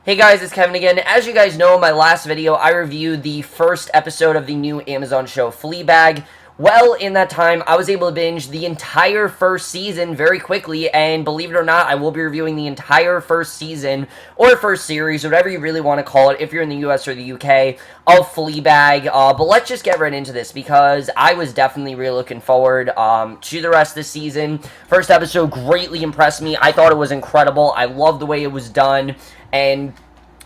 Hey guys, it's Kevin again. As you guys know, in my last video, I reviewed the first episode of the new Amazon show, Fleabag. Well, in that time, I was able to binge the entire first season very quickly, and believe it or not, I will be reviewing the entire first season, or first series, whatever you really want to call it, if you're in the US or the UK, of Fleabag. But let's just get right into this, because I was definitely really looking forward to the rest of the season. First episode greatly impressed me. I thought it was incredible. I loved the way it was done. And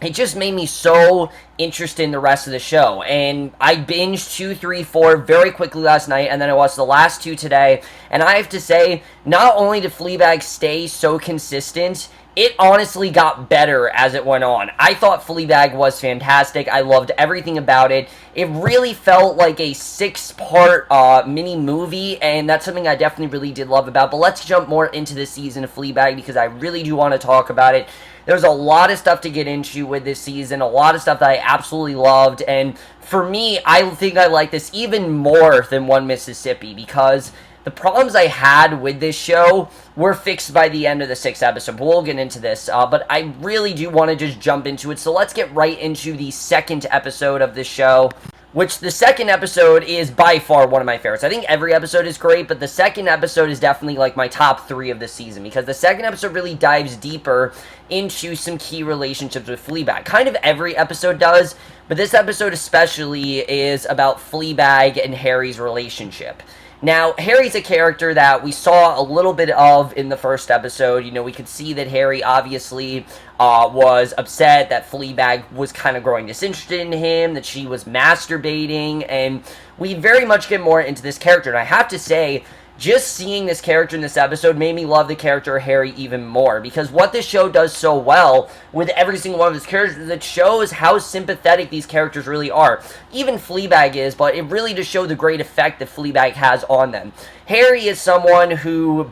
it just made me so interested in the rest of the show. And I binged 2, 3, 4 very quickly last night, and then I watched the last 2 today. And I have to say, not only did Fleabag stay so consistent, it honestly got better as it went on. I thought Fleabag was fantastic. I loved everything about it. It really felt like a 6-part mini movie, and that's something I definitely really did love about. But let's jump more into this season of Fleabag, because I really do want to talk about it. There's a lot of stuff to get into with this season, a lot of stuff that I absolutely loved, and for me, I think I like this even more than One Mississippi, because the problems I had with this show were fixed by the end of the 6th episode. But we'll get into this, but I really do want to just jump into it, so let's get right into the 2nd episode of this show, which the 2nd episode is by far one of my favorites. I think every episode is great, but the 2nd episode is definitely like my top 3 of the season, because the 2nd episode really dives deeper into some key relationships with Fleabag. Kind of every episode does, but this episode especially is about Fleabag and Harry's relationship. Now, Harry's a character that we saw a little bit of in the first episode. You know, we could see that Harry obviously was upset that Fleabag was kind of growing disinterested in him, that she was masturbating, and we very much get more into this character. And I have to say, just seeing this character in this episode made me love the character of Harry even more, because what this show does so well with every single one of its characters is it shows how sympathetic these characters really are. Even Fleabag is, but it really does show the great effect that Fleabag has on them. Harry is someone who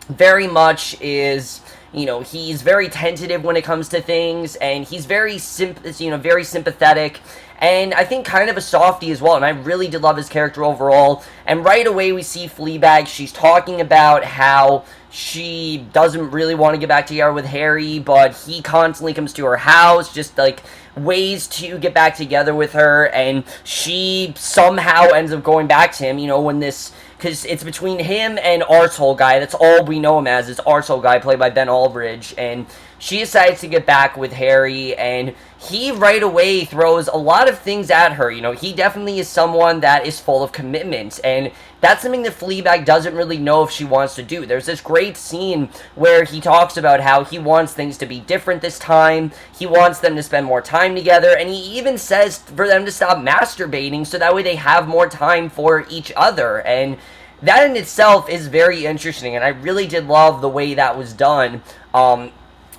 very much is, you know, he's very tentative when it comes to things, and he's very very sympathetic, and I think kind of a softie as well, and I really did love his character overall. And right away we see Fleabag, she's talking about how she doesn't really want to get back together with Harry, but he constantly comes to her house, just like ways to get back together with her, and she somehow ends up going back to him, you know, when this, because it's between him and Arsehole Guy. That's all we know him as, is Arsehole Guy, played by Ben Aldridge, and she decides to get back with Harry, and he right away throws a lot of things at her. You know, he definitely is someone that is full of commitment, and that's something that Fleabag doesn't really know if she wants to do. There's this great scene where he talks about how he wants things to be different this time, he wants them to spend more time together, and he even says for them to stop masturbating so that way they have more time for each other, and that in itself is very interesting, and I really did love the way that was done.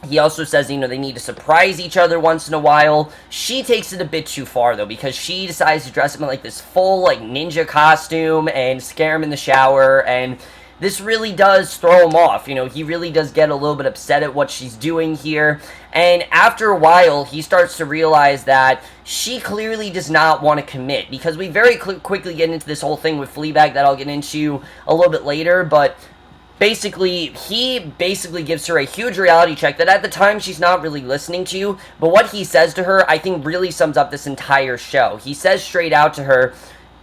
He also says, you know, they need to surprise each other once in a while. She takes it a bit too far, though, because she decides to dress him in, like, this full, like, ninja costume and scare him in the shower, and this really does throw him off. You know, he really does get a little bit upset at what she's doing here, and after a while, he starts to realize that she clearly does not want to commit, because we very quickly get into this whole thing with Fleabag that I'll get into a little bit later, but basically, he gives her a huge reality check that at the time she's not really listening to, but what he says to her, I think, really sums up this entire show. He says straight out to her,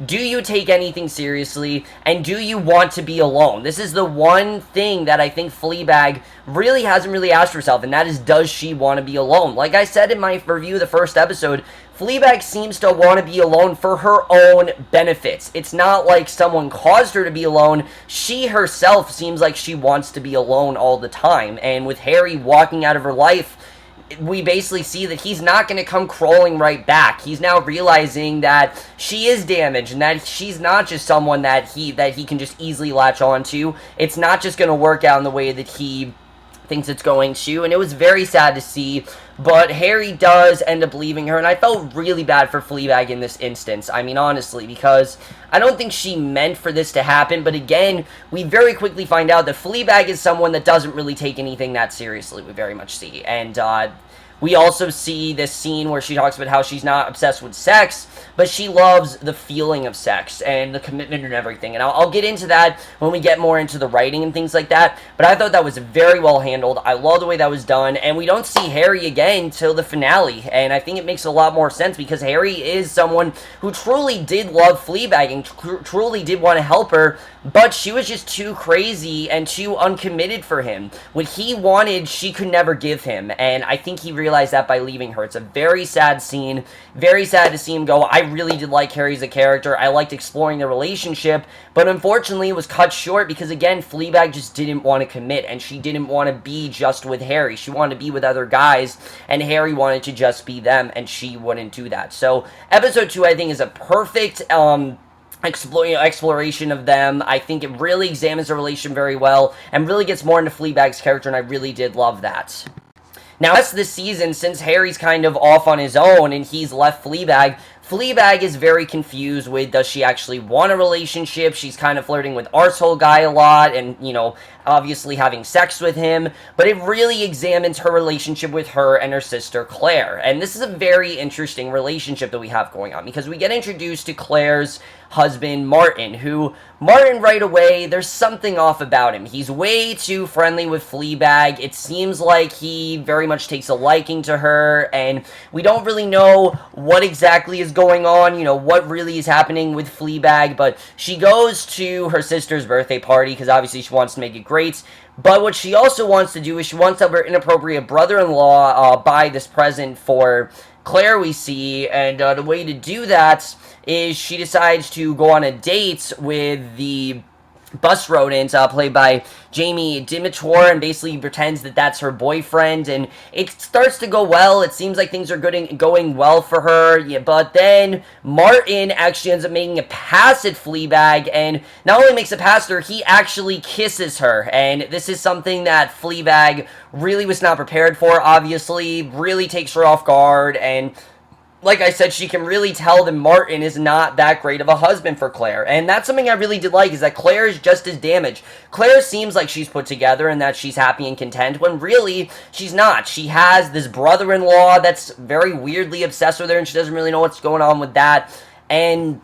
do you take anything seriously, and do you want to be alone? This is the one thing that I think Fleabag really hasn't really asked herself, and that is, does she want to be alone? Like I said in my review of the first episode, Fleabag seems to want to be alone for her own benefits. It's not like someone caused her to be alone. She herself seems like she wants to be alone all the time, and with Harry walking out of her life, we basically see that he's not going to come crawling right back. He's now realizing that she is damaged, and that she's not just someone that he can just easily latch onto. It's not just going to work out in the way that he thinks it's going to, and it was very sad to see, but Harry does end up leaving her, and I felt really bad for Fleabag in this instance. I mean, honestly, because I don't think she meant for this to happen, but again, we very quickly find out that Fleabag is someone that doesn't really take anything that seriously, we very much see, and we also see this scene where she talks about how she's not obsessed with sex, but she loves the feeling of sex and the commitment and everything. And I'll get into that when we get more into the writing and things like that. But I thought that was very well handled. I love the way that was done. And we don't see Harry again till the finale. And I think it makes a lot more sense because Harry is someone who truly did love Fleabag and truly did want to help her. But she was just too crazy and too uncommitted for him. What he wanted, she could never give him. And I think he realized that by leaving her. It's a very sad scene. Very sad to see him go. I really did like Harry as a character. I liked exploring the relationship. But unfortunately, it was cut short because, again, Fleabag just didn't want to commit. And she didn't want to be just with Harry. She wanted to be with other guys. And Harry wanted to just be them. And she wouldn't do that. So, episode 2, I think, is a perfect exploration of them. I think it really examines the relation very well and really gets more into Fleabag's character, and I really did love that. Now, rest of this season, since Harry's kind of off on his own and he's left Fleabag, Fleabag is very confused with, does she actually want a relationship? She's kind of flirting with Arsehole Guy a lot and, you know, obviously having sex with him. But it really examines her relationship with her and her sister Claire. And this is a very interesting relationship that we have going on because we get introduced to Claire's husband, Martin, who, Martin right away, there's something off about him. He's way too friendly with Fleabag. It seems like he very much takes a liking to her, and we don't really know what exactly is going on, you know, what really is happening with Fleabag, but she goes to her sister's birthday party, because obviously she wants to make it great, but what she also wants to do is she wants to have her inappropriate brother-in-law buy this present for Claire, we see, and the way to do that is she decides to go on a date with the bus rodent, played by Jamie Dimitor, and basically pretends that that's her boyfriend, and it starts to go well. It seems like things are going well for her, yeah, but then Martin actually ends up making a pass at Fleabag, and not only makes a pass at her, he actually kisses her, and this is something that Fleabag really was not prepared for, obviously, really takes her off guard, and like I said, she can really tell that Martin is not that great of a husband for Claire. And that's something I really did like, is that Claire is just as damaged. Claire seems like she's put together and that she's happy and content, when really, she's not. She has this brother-in-law that's very weirdly obsessed with her, and she doesn't really know what's going on with that. And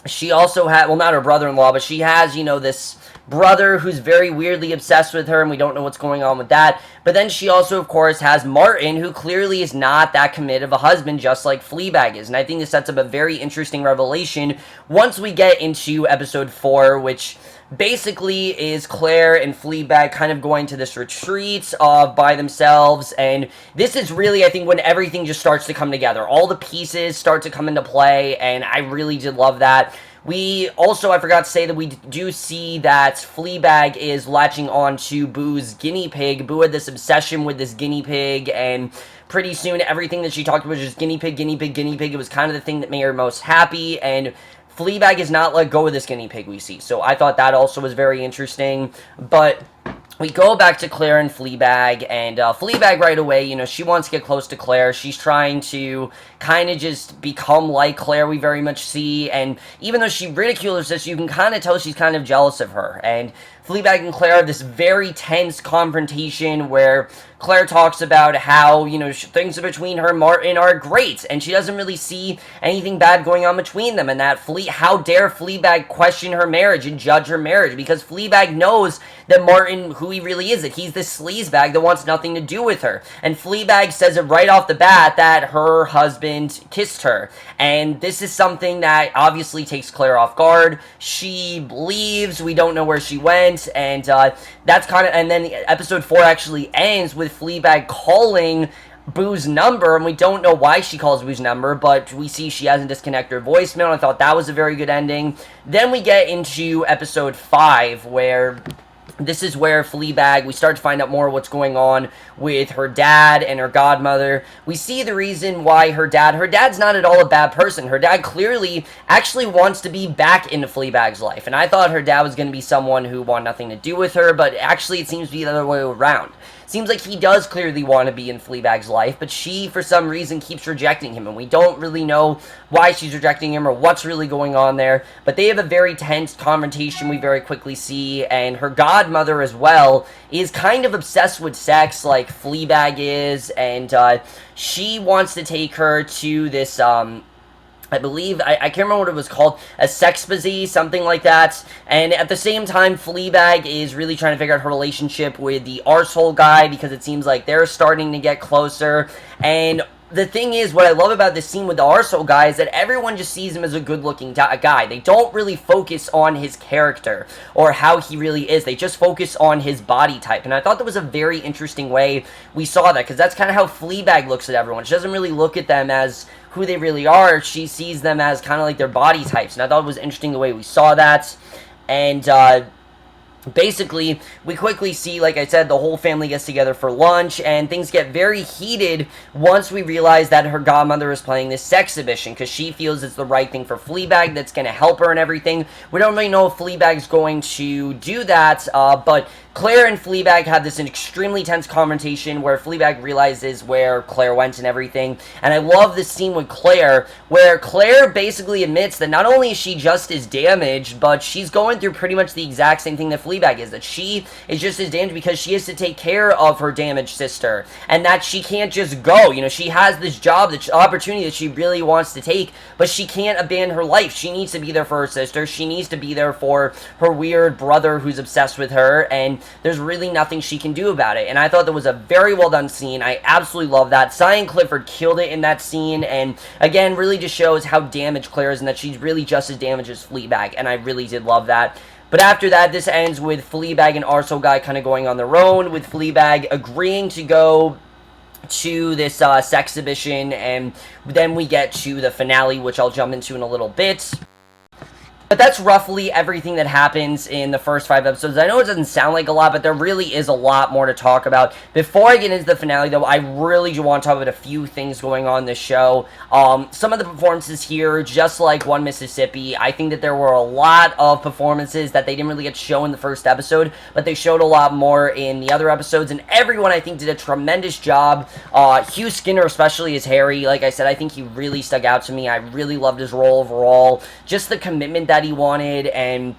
she also had, well, not her brother-in-law, but she has, you know, this brother who's very weirdly obsessed with her, and we don't know what's going on with that. But then she also, of course, has Martin, who clearly is not that committed of a husband, just like Fleabag is. And I think this sets up a very interesting revelation once we get into episode 4, which basically is Claire and Fleabag kind of going to this retreat by themselves, and this is really, I think, when everything just starts to come together. All the pieces start to come into play, and I really did love that. We also, I forgot to say that we do see that Fleabag is latching on to Boo's guinea pig. Boo had this obsession with this guinea pig, and pretty soon everything that she talked about was just guinea pig, guinea pig, guinea pig. It was kind of the thing that made her most happy, and Fleabag has not let go of this guinea pig we see. So I thought that also was very interesting, but we go back to Claire and Fleabag, and Fleabag right away, you know, she wants to get close to Claire. She's trying to kind of just become like Claire, we very much see, and even though she ridicules this, you can kind of tell she's kind of jealous of her, and Fleabag and Claire have this very tense confrontation where Claire talks about how, you know, things between her and Martin are great, and she doesn't really see anything bad going on between them, and that how dare Fleabag question her marriage and judge her marriage, because Fleabag knows that Martin, who he really is, that he's this sleazebag that wants nothing to do with her, and Fleabag says it right off the bat that her husband kissed her, and this is something that obviously takes Claire off guard. She leaves, we don't know where she went, and that's kind of, and then episode 4 actually ends with Fleabag calling Boo's number, and we don't know why she calls Boo's number, but we see she hasn't disconnected her voicemail, and I thought that was a very good ending. Then we get into episode 5, where this is where Fleabag, we start to find out more what's going on with her dad and her godmother. We see the reason why her dad's not at all a bad person. Her dad clearly actually wants to be back into Fleabag's life, and I thought her dad was going to be someone who wanted nothing to do with her, but actually it seems to be the other way around. seems like he does clearly want to be in Fleabag's life, but she, for some reason, keeps rejecting him, and we don't really know why she's rejecting him or what's really going on there, but they have a very tense confrontation we very quickly see, and her godmother as well is kind of obsessed with sex like Fleabag is, and she wants to take her to this, I believe, I can't remember what it was called, a sexpazee, something like that, and at the same time, Fleabag is really trying to figure out her relationship with the arsehole guy, because it seems like they're starting to get closer, and the thing is, what I love about this scene with the arsehole guy is that everyone just sees him as a good-looking guy. They don't really focus on his character or how he really is. They just focus on his body type. And I thought that was a very interesting way we saw that, because that's kind of how Fleabag looks at everyone. She doesn't really look at them as who they really are. She sees them as kind of like their body types. And I thought it was interesting the way we saw that. And, basically, we quickly see, like I said, the whole family gets together for lunch, and things get very heated once we realize that her godmother is playing this sex exhibition, because she feels it's the right thing for Fleabag, that's going to help her and everything. We don't really know if Fleabag's going to do that, but Claire and Fleabag have this extremely tense confrontation where Fleabag realizes where Claire went and everything, and I love this scene with Claire, where Claire basically admits that not only is she just as damaged, but she's going through pretty much the exact same thing that Fleabag is, that she is just as damaged because she has to take care of her damaged sister, and that she can't just go. You know, she has this job, this opportunity that she really wants to take, but she can't abandon her life. She needs to be there for her sister. She needs to be there for her weird brother who's obsessed with her, and there's really nothing she can do about it. And I thought that was a very well done scene. I absolutely love that. Cyan Clifford killed it in that scene, and again, really just shows how damaged Claire is and that she's really just as damaged as Fleabag, and I really did love that. But after that, this ends with Fleabag and arsehole guy kind of going on their own, with Fleabag agreeing to go to this sex exhibition, and then we get to the finale, which I'll jump into in a little bit. But that's roughly everything that happens in the first 5 episodes. I know it doesn't sound like a lot, but there really is a lot more to talk about. Before I get into the finale, though, I really do want to talk about a few things going on in this show. Some of the performances here, just like One Mississippi, I think that there were a lot of performances that they didn't really get to show in the first episode, but they showed a lot more in the other episodes, and everyone, I think, did a tremendous job. Hugh Skinner, especially as Harry, like I said, I think he really stuck out to me. I really loved his role overall. Just the commitment that he wanted and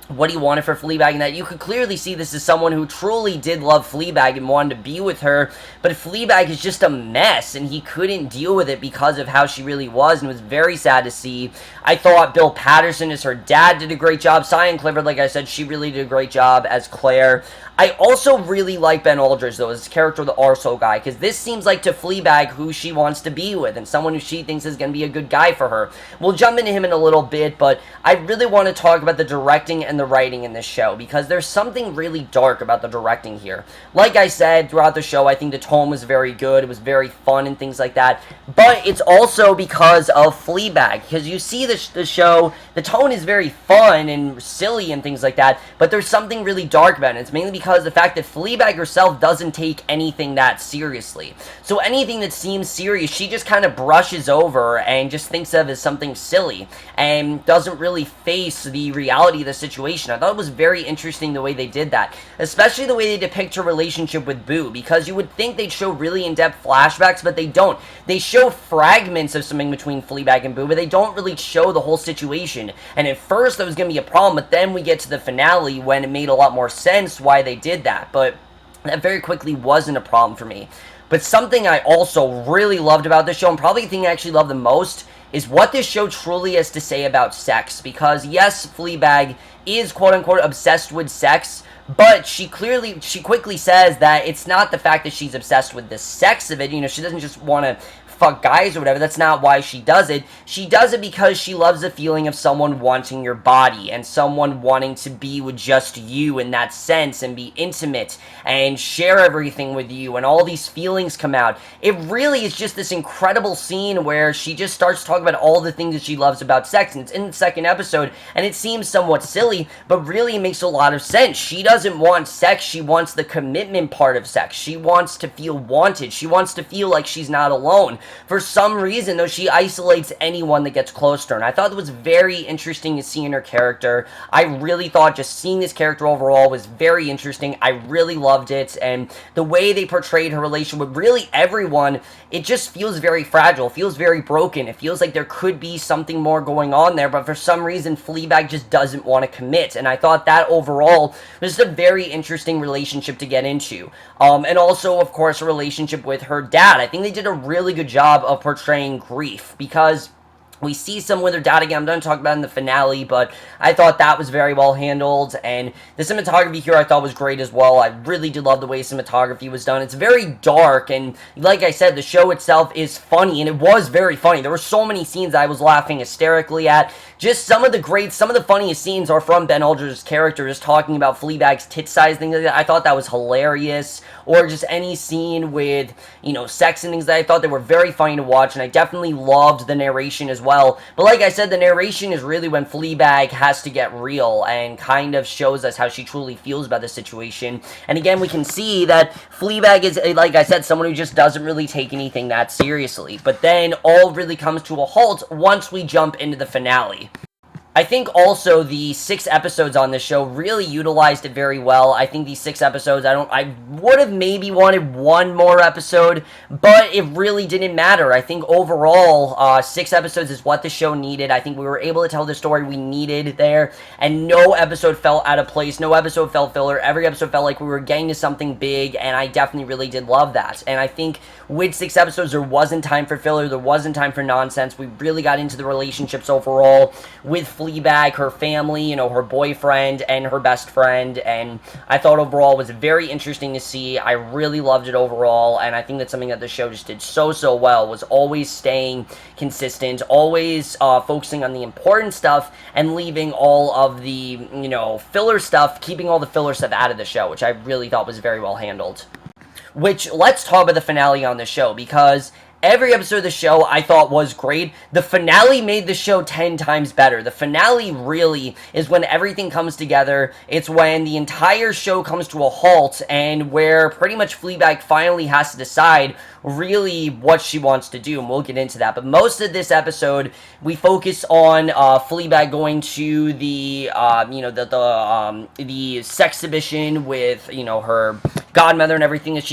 what he wanted for Fleabag, and that you could clearly see this is someone who truly did love Fleabag and wanted to be with her, but Fleabag is just a mess, and he couldn't deal with it because of how she really was, and it was very sad to see. I thought Bill Patterson as her dad did a great job. Cyan Clifford, like I said, she really did a great job as Claire. I also really like Ben Aldridge, though, as his character, the arsehole guy, because this seems like to Fleabag who she wants to be with, and someone who she thinks is going to be a good guy for her. We'll jump into him in a little bit, but I really want to talk about the directing and the writing in this show, because there's something really dark about the directing here. Like I said, throughout the show, I think the tone was very good, it was very fun and things like that, but it's also because of Fleabag, because you see the show, the tone is very fun and silly and things like that, but there's something really dark about it. It's mainly because the fact that Fleabag herself doesn't take anything that seriously. So anything that seems serious, she just kind of brushes over and just thinks of as something silly and doesn't really face the reality of the situation. I thought it was very interesting the way they did that, especially the way they depict her relationship with Boo, because you would think they'd show really in-depth flashbacks, but they don't. They show fragments of something between Fleabag and Boo, but they don't really show the whole situation. And at first that was going to be a problem, but then we get to the finale when it made a lot more sense why they did that, but that very quickly wasn't a problem for me. But something I also really loved about this show, and probably the thing I actually love the most, is what this show truly has to say about sex. Because yes, Fleabag is quote-unquote obsessed with sex, but she quickly says that it's not the fact that she's obsessed with the sex of it. You know, she doesn't just want to fuck guys or whatever. That's not why she does it. She does it because she loves the feeling of someone wanting your body and someone wanting to be with just you in that sense and be intimate and share everything with you, and all these feelings come out. It really is just this incredible scene where she just starts talking about all the things that she loves about sex, and it's in the second episode, and it seems somewhat silly, but really it makes a lot of sense. She doesn't doesn't want sex, she wants the commitment part of sex. She wants to feel wanted. She wants to feel like she's not alone. For some reason, though, she isolates anyone that gets close to her, and I thought it was very interesting to see in her character. I really thought just seeing this character overall was very interesting. I really loved it, and the way they portrayed her relation with really everyone, it just feels very fragile, feels very broken. It feels like there could be something more going on there, but for some reason, Fleabag just doesn't want to commit, and I thought that overall was a very interesting relationship to get into. And also, of course, a relationship with her dad. I think they did a really good job of portraying grief, because we see some with her dad again. I'm going to talk about it in the finale, but I thought that was very well handled, and the cinematography here I thought was great as well. I really did love the way cinematography was done. It's very dark, and like I said, the show itself is funny, and it was very funny. There were so many scenes I was laughing hysterically at. Just some of the funniest scenes are from Ben Aldridge's character, just talking about Fleabag's tit size, things like that. I thought that was hilarious. Or just any scene with, sex and things that I thought they were very funny to watch, and I definitely loved the narration as well. But like I said, the narration is really when Fleabag has to get real and kind of shows us how she truly feels about the situation. And again, we can see that Fleabag is, like I said, someone who just doesn't really take anything that seriously. But then all really comes to a halt once we jump into the finale. I think also the 6 episodes on this show really utilized it very well. I think these 6 episodes, I would have maybe wanted one more episode, but it really didn't matter. I think overall, 6 episodes is what the show needed. I think we were able to tell the story we needed there, and no episode felt out of place. No episode felt filler. Every episode felt like we were getting to something big, and I definitely really did love that. And I think with 6 episodes, there wasn't time for filler. There wasn't time for nonsense. We really got into the relationships overall with Fleabag, her family, her boyfriend, and her best friend, and I thought overall it was very interesting to see. I really loved it overall, and I think that's something that the show just did so well, was always staying consistent, always focusing on the important stuff, and leaving all of the, filler stuff, keeping all the filler stuff out of the show, which I really thought was very well handled. Which, let's talk about the finale on the show, because every episode of the show I thought was great. The finale made the show 10 times better. The finale really is when everything comes together. It's when the entire show comes to a halt, and where pretty much Fleabag finally has to decide really what she wants to do, and we'll get into that. But most of this episode, we focus on Fleabag going to the the sex exhibition with her godmother and everything that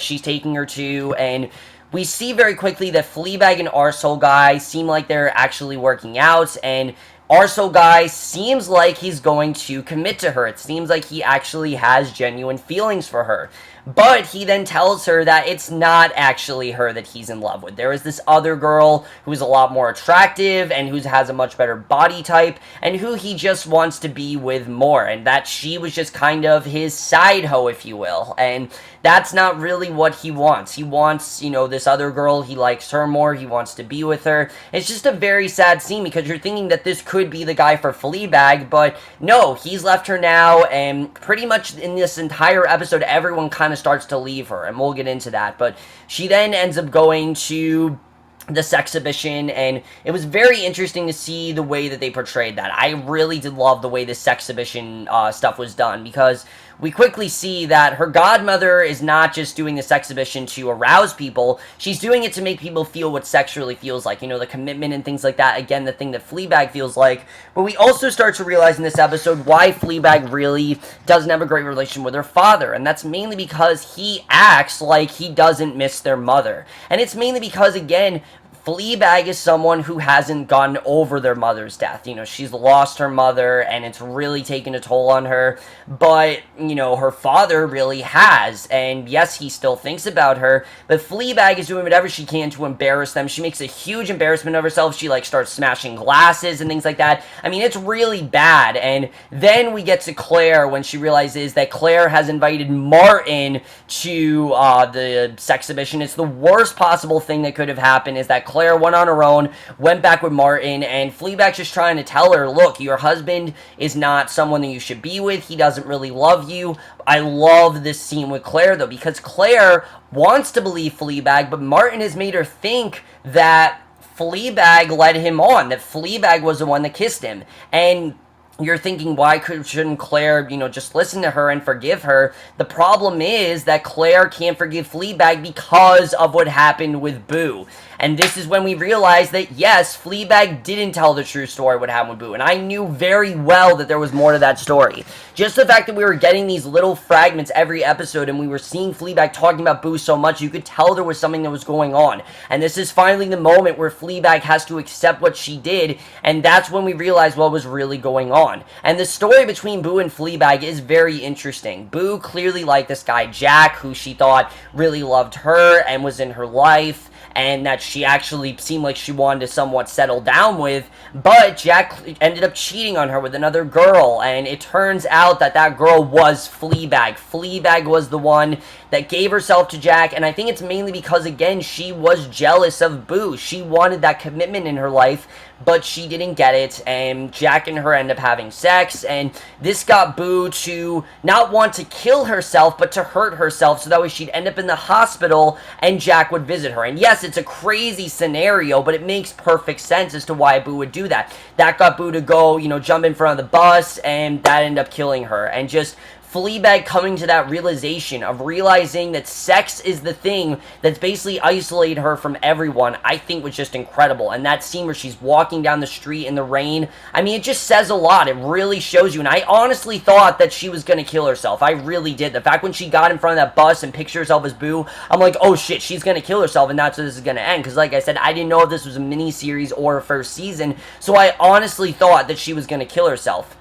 she's taking her to, and we see very quickly that Fleabag and Arsehole Guy seem like they're actually working out, and Arsehole Guy seems like he's going to commit to her. It seems like he actually has genuine feelings for her. But he then tells her that it's not actually her that he's in love with. There is this other girl who's a lot more attractive and who has a much better body type and who he just wants to be with more, and that she was just kind of his side hoe, if you will. And that's not really what he wants. He wants, this other girl, he likes her more, he wants to be with her. It's just a very sad scene because you're thinking that this could be the guy for Fleabag, but no, he's left her now, and pretty much in this entire episode, everyone kind of starts to leave her, and we'll get into that. But she then ends up going to the sex exhibition, and it was very interesting to see the way that they portrayed that. I really did love the way the sex exhibition stuff was done, because we quickly see that her godmother is not just doing this exhibition to arouse people, she's doing it to make people feel what sex really feels like, the commitment and things like that, again, the thing that Fleabag feels like. But we also start to realize in this episode why Fleabag really doesn't have a great relation with her father, and that's mainly because he acts like he doesn't miss their mother. And it's mainly because, again, Fleabag is someone who hasn't gotten over their mother's death. She's lost her mother, and it's really taken a toll on her. But, her father really has. And yes, he still thinks about her. But Fleabag is doing whatever she can to embarrass them. She makes a huge embarrassment of herself. She, starts smashing glasses and things like that. I mean, it's really bad. And then we get to Claire when she realizes that Claire has invited Martin to the sex exhibition. It's the worst possible thing that could have happened, is that Claire went on her own, went back with Martin, and Fleabag's just trying to tell her, look, your husband is not someone that you should be with. He doesn't really love you. I love this scene with Claire, though, because Claire wants to believe Fleabag, but Martin has made her think that Fleabag led him on, that Fleabag was the one that kissed him. And you're thinking, why shouldn't Claire, just listen to her and forgive her? The problem is that Claire can't forgive Fleabag because of what happened with Boo. And this is when we realize that, yes, Fleabag didn't tell the true story what happened with Boo. And I knew very well that there was more to that story. Just the fact that we were getting these little fragments every episode and we were seeing Fleabag talking about Boo so much, you could tell there was something that was going on. And this is finally the moment where Fleabag has to accept what she did. And that's when we realize what was really going on. And the story between Boo and Fleabag is very interesting. Boo clearly liked this guy Jack, who she thought really loved her and was in her life, and that she actually seemed like she wanted to somewhat settle down with, but Jack ended up cheating on her with another girl, and it turns out that that girl was Fleabag. Fleabag was the one that gave herself to Jack, and I think it's mainly because, again, she was jealous of Boo. She wanted that commitment in her life, but she didn't get it, and Jack and her end up having sex, and this got Boo to not want to kill herself, but to hurt herself, so that way she'd end up in the hospital, and Jack would visit her. And yes, it's a crazy scenario, but it makes perfect sense as to why Boo would do that. That got Boo to go, jump in front of the bus, and that ended up killing her. And just Fleabag coming to that realization of realizing that sex is the thing that's basically isolated her from everyone, I think was just incredible. And that scene where she's walking down the street in the rain, I mean, it just says a lot. It really shows you. And I honestly thought that she was going to kill herself. I really did. The fact when she got in front of that bus and pictured herself as Boo, I'm like, oh shit, she's going to kill herself, and that's how this is going to end. Because like I said, I didn't know if this was a mini-series or a first season, so I honestly thought that she was going to kill herself.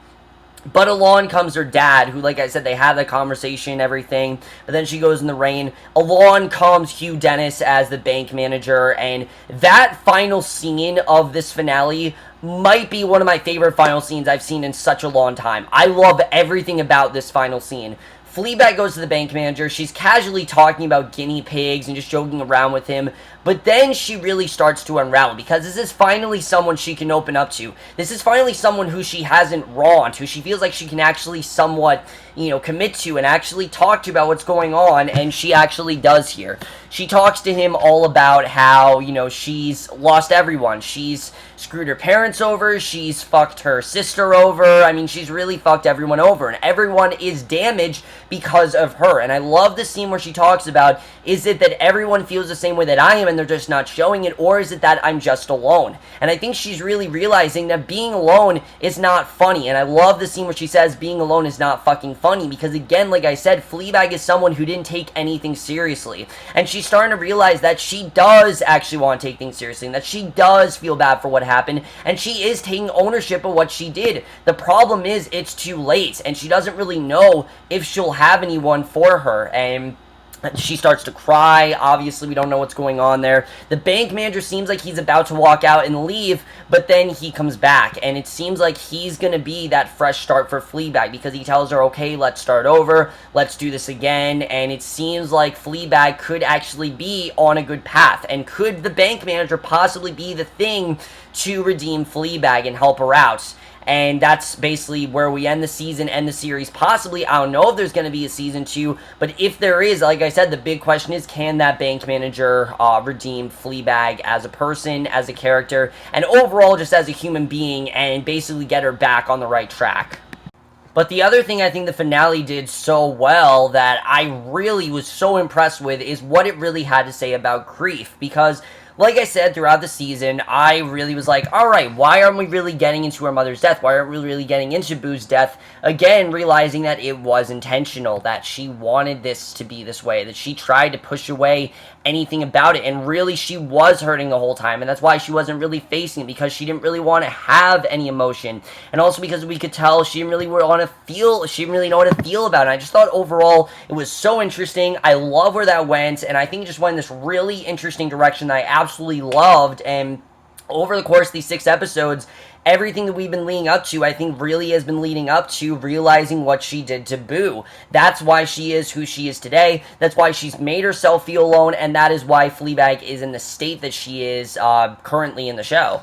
But along comes her dad, who, like I said, they have the conversation and everything, but then she goes in the rain. Along comes Hugh Dennis as the bank manager, and that final scene of this finale might be one of my favorite final scenes I've seen in such a long time. I love everything about this final scene. Fleabag goes to the bank manager. She's casually talking about guinea pigs and just joking around with him. But then she really starts to unravel, because this is finally someone she can open up to. This is finally someone who she hasn't wronged, who she feels like she can actually somewhat, commit to and actually talk to about what's going on, and she actually does here. She talks to him all about how, she's lost everyone. She's screwed her parents over, she's fucked her sister over, I mean, she's really fucked everyone over, and everyone is damaged because of her. And I love the scene where she talks about, is it that everyone feels the same way that I am and they're just not showing it, or is it that I'm just alone? And I think she's really realizing that being alone is not funny. And I love the scene where she says being alone is not fucking funny, because again, like I said, Fleabag is someone who didn't take anything seriously, and she's starting to realize that she does actually want to take things seriously, and that she does feel bad for what happened, and she is taking ownership of what she did. The problem is it's too late, and she doesn't really know if she'll have anyone for her, and she starts to cry. Obviously, we don't know what's going on there. The bank manager seems like he's about to walk out and leave, but then he comes back, and it seems like he's going to be that fresh start for Fleabag, because he tells her, okay, let's start over, let's do this again, and it seems like Fleabag could actually be on a good path, and could the bank manager possibly be the thing to redeem Fleabag and help her out? And that's basically where we end the season, end the series. Possibly, I don't know if there's going to be a season 2, but if there is, like I said, the big question is, can that bank manager redeem Fleabag as a person, as a character, and overall just as a human being, and basically get her back on the right track? But the other thing I think the finale did so well that I really was so impressed with is what it really had to say about grief, because like I said, throughout the season, I really was like, alright, why aren't we really getting into her mother's death? Why aren't we really getting into Boo's death? Again, realizing that it was intentional, that she wanted this to be this way, that she tried to push away anything about it, and really she was hurting the whole time, and that's why she wasn't really facing it, because she didn't really want to have any emotion, and also because we could tell she didn't really want to feel, she didn't really know what to feel about it. I just thought overall it was so interesting. I love where that went, and I think it just went in this really interesting direction that I absolutely loved. And over the course of these 6 episodes, everything that we've been leading up to, I think really has been leading up to realizing what she did to Boo. That's why she is who she is today. That's why she's made herself feel alone, and that is why Fleabag is in the state that she is currently in the show.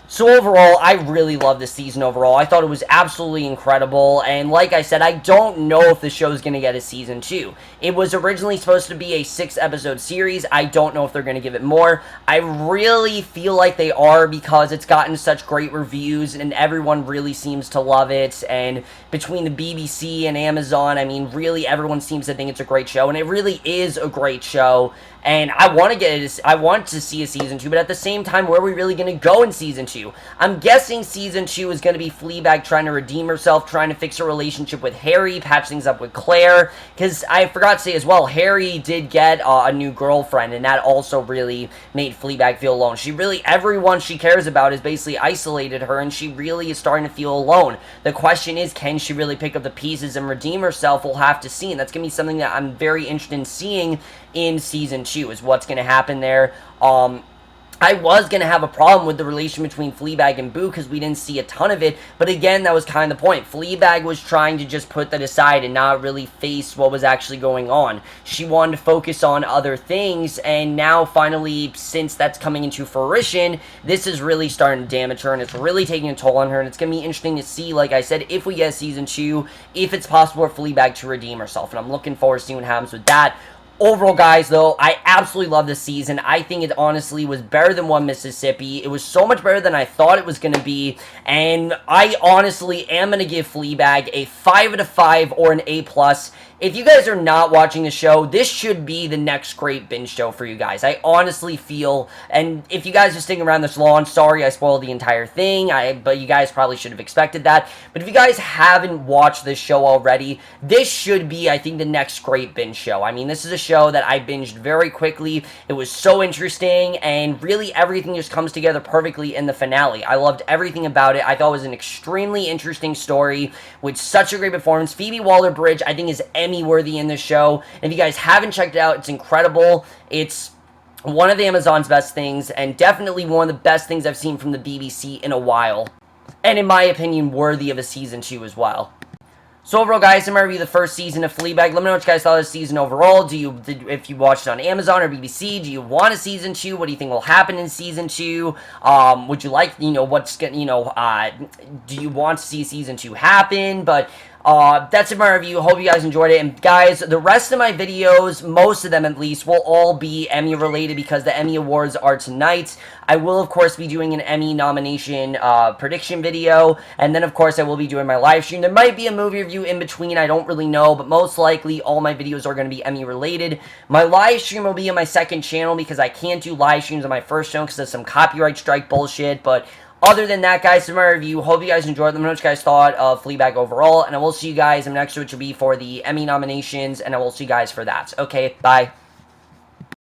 So overall, I really love this season overall. I thought it was absolutely incredible, and like I said, I don't know if the show is going to get a season 2. It was originally supposed to be a 6-episode series. I don't know if they're going to give it more. I really feel like they are because it's gotten such great reviews, and everyone really seems to love it, and between the BBC and Amazon, I mean, really everyone seems to think it's a great show, and it really is a great show. And I want to see a season 2, but at the same time, where are we really going to go in season 2? I'm guessing season 2 is going to be Fleabag trying to redeem herself, trying to fix her relationship with Harry, patch things up with Claire, because I forgot to say as well, Harry did get a new girlfriend, and that also really made Fleabag feel alone. Everyone she cares about is basically isolated her, and she really is starting to feel alone. The question is, can she really pick up the pieces and redeem herself? We'll have to see, and that's going to be something that I'm very interested in seeing in season 2, is what's going to happen there. I was going to have a problem with the relation between Fleabag and Boo because we didn't see a ton of it, but again, that was kind of the point. Fleabag was trying to just put that aside and not really face what was actually going on. She wanted to focus on other things, and now finally, since that's coming into fruition, this is really starting to damage her, and it's really taking a toll on her, and it's going to be interesting to see, like I said, if we get season 2, if it's possible for Fleabag to redeem herself, and I'm looking forward to seeing what happens with that. Overall, guys, though, I absolutely love this season. I think it honestly was better than One Mississippi. It was so much better than I thought it was going to be, and I honestly am going to give Fleabag a 5 out of 5 or an A+. If you guys are not watching the show, this should be the next great binge show for you guys. I honestly feel, and if you guys are sticking around this long, sorry I spoiled the entire thing, but you guys probably should have expected that. But if you guys haven't watched this show already, this should be, I think, the next great binge show. I mean, this is a show that I binged very quickly. It was so interesting, and really everything just comes together perfectly in the finale. I loved everything about it. I thought it was an extremely interesting story with such a great performance. Phoebe Waller-Bridge, I think, is Emmy-worthy in this show. And if you guys haven't checked it out, it's incredible. It's one of Amazon's best things, and definitely one of the best things I've seen from the BBC in a while. And in my opinion, worthy of a season 2 as well. So overall, guys, I'm going to review the first season of Fleabag. Let me know what you guys thought of the season overall. If you watched it on Amazon or BBC, do you want a season 2? What do you think will happen in season 2? Would you like, do you want to see season 2 happen? But that's it, my review. Hope you guys enjoyed it. And guys, the rest of my videos, most of them at least, will all be Emmy related because the Emmy Awards are tonight. I will, of course, be doing an Emmy nomination prediction video, and then, of course, I will be doing my live stream. There might be a movie review in between, I don't really know, but most likely all my videos are going to be Emmy related. My live stream will be on my second channel because I can't do live streams on my first channel because of some copyright strike bullshit, but other than that, guys, this is my review. Hope you guys enjoyed. Let me know what you guys thought of Fleabag overall, and I will see you guys in the next, which will be for the Emmy nominations, and I will see you guys for that. Okay, bye.